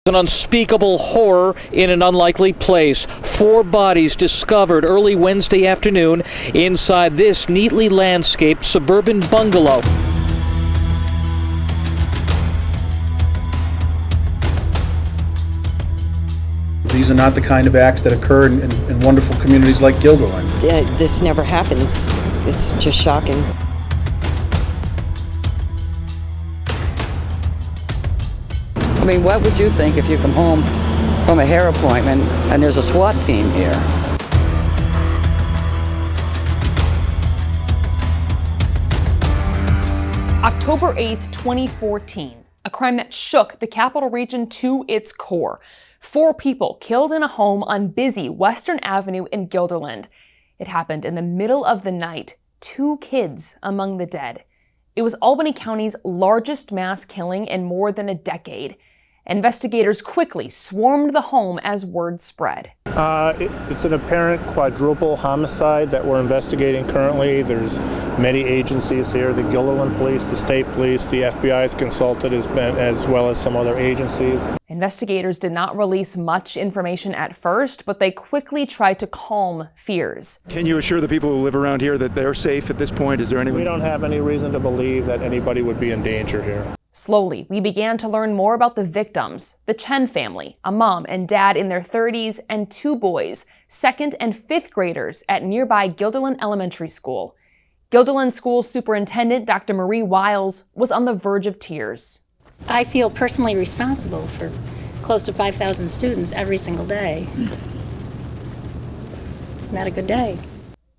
An unspeakable horror in an unlikely place. 4 bodies discovered early Wednesday afternoon inside this neatly landscaped suburban bungalow. These are not the kind of acts that occur in wonderful communities like Guilderland. This never happens. It's just shocking. I mean, what would you think if you come home from a hair appointment and there's a SWAT team here? October 8th, 2014, a crime that shook the capital region to its core. 4 people killed in a home on busy Western Avenue in Guilderland. It happened in the middle of the night, 2 kids among the dead. It was Albany County's largest mass killing in more than a decade. Investigators quickly swarmed the home as word spread. It's an apparent quadruple homicide that we're investigating currently. There's many agencies here, the Guilderland Police, the State Police, the FBI is consulted as well as some other agencies. Investigators did not release much information at first, but they quickly tried to calm fears. Can you assure the people who live around here that they're safe at this point? Is there any? We don't have any reason to believe that anybody would be in danger here. Slowly, we began to learn more about the victims, the Chen family, a mom and dad in their 30s, and 2 boys, 2nd and 5th graders at nearby Guilderland Elementary School. Guilderland School Superintendent Dr. Marie Wiles was on the verge of tears. I feel personally responsible for close to 5,000 students every single day. It's not a good day.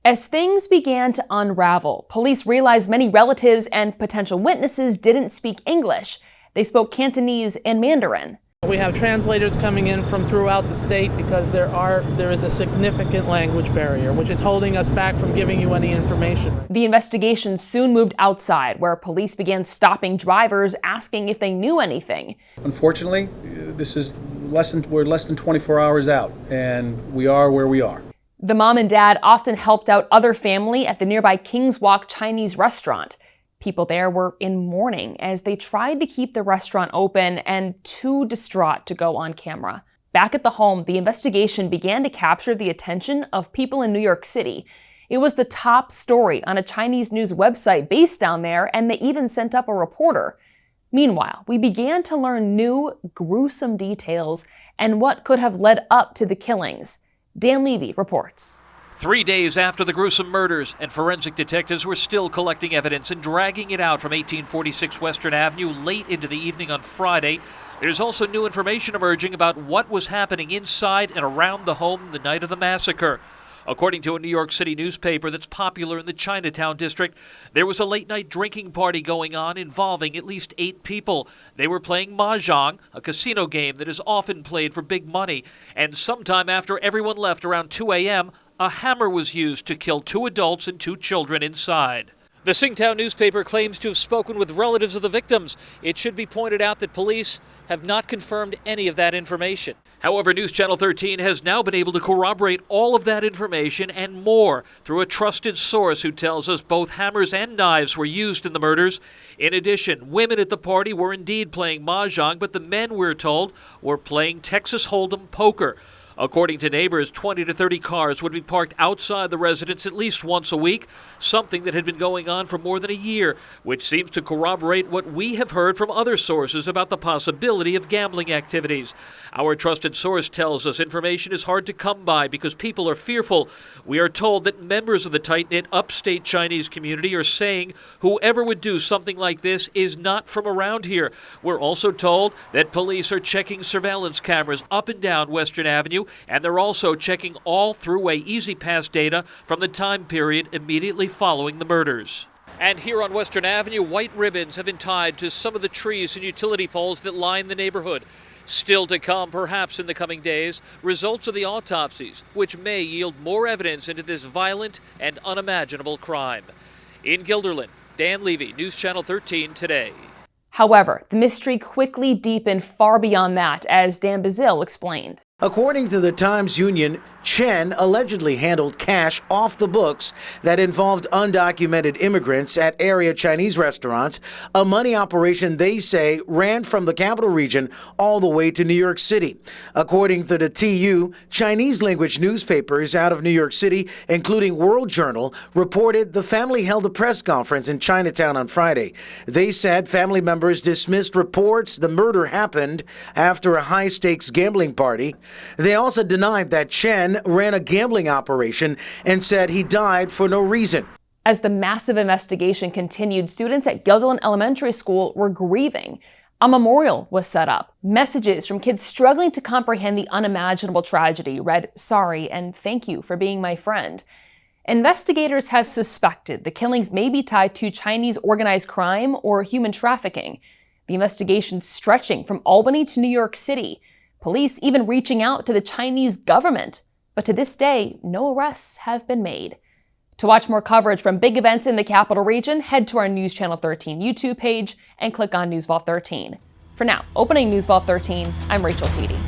As things began to unravel, police realized many relatives and potential witnesses didn't speak English. They spoke Cantonese and Mandarin. We have translators coming in from throughout the state because there is a significant language barrier, which is holding us back from giving you any information. The investigation soon moved outside, where police began stopping drivers, asking if they knew anything. Unfortunately, we're less than 24 hours out, and we are where we are. The mom and dad often helped out other family at the nearby King's Walk Chinese restaurant. People there were in mourning as they tried to keep the restaurant open and too distraught to go on camera. Back at the home, the investigation began to capture the attention of people in New York City. It was the top story on a Chinese news website based down there, and they even sent up a reporter. Meanwhile, we began to learn new, gruesome details and what could have led up to the killings. Dan Levy reports. 3 days after the gruesome murders, and forensic detectives were still collecting evidence and dragging it out from 1846 Western Avenue late into the evening on Friday. There's also new information emerging about what was happening inside and around the home the night of the massacre. According to a New York City newspaper that's popular in the Chinatown district, there was a late-night drinking party going on involving at least 8 people. They were playing mahjong, a casino game that is often played for big money. And sometime after everyone left around 2 a.m., a hammer was used to kill 2 adults and 2 children inside. The Singtown newspaper claims to have spoken with relatives of the victims. It should be pointed out that police have not confirmed any of that information. However, NewsChannel 13 has now been able to corroborate all of that information and more through a trusted source who tells us both hammers and knives were used in the murders. In addition, women at the party were indeed playing mahjong, but the men, we're told, were playing Texas Hold'em poker. According to neighbors, 20 to 30 cars would be parked outside the residence at least once a week, something that had been going on for more than a year, which seems to corroborate what we have heard from other sources about the possibility of gambling activities. Our trusted source tells us information is hard to come by because people are fearful. We are told that members of the tight-knit upstate Chinese community are saying whoever would do something like this is not from around here. We're also told that police are checking surveillance cameras up and down Western Avenue, and they're also checking all throughway E-ZPass data from the time period immediately following the murders. And here on Western Avenue, white ribbons have been tied to some of the trees and utility poles that line the neighborhood. Still to come, perhaps in the coming days, results of the autopsies, which may yield more evidence into this violent and unimaginable crime. In Guilderland, Dan Levy, NewsChannel 13 Today. However, the mystery quickly deepened far beyond that, as Dan Bazile explained. According to the Times-Union, Chen allegedly handled cash off the books that involved undocumented immigrants at area Chinese restaurants, a money operation they say ran from the capital region all the way to New York City. According to the TU, Chinese language newspapers out of New York City, including World Journal, reported the family held a press conference in Chinatown on Friday. They said family members dismissed reports the murder happened after a high-stakes gambling party. They also denied that Chen ran a gambling operation and said he died for no reason. As the massive investigation continued, students at Guilderland Elementary School were grieving. A memorial was set up. Messages from kids struggling to comprehend the unimaginable tragedy read, "Sorry and thank you for being my friend." Investigators have suspected the killings may be tied to Chinese organized crime or human trafficking. The investigation stretching from Albany to New York City. Police even reaching out to the Chinese government. But to this day, no arrests have been made. To watch more coverage from big events in the capital region, head to our News Channel 13 YouTube page and click on News Vault 13. For now, opening News Vault 13, I'm Rachel Teedy.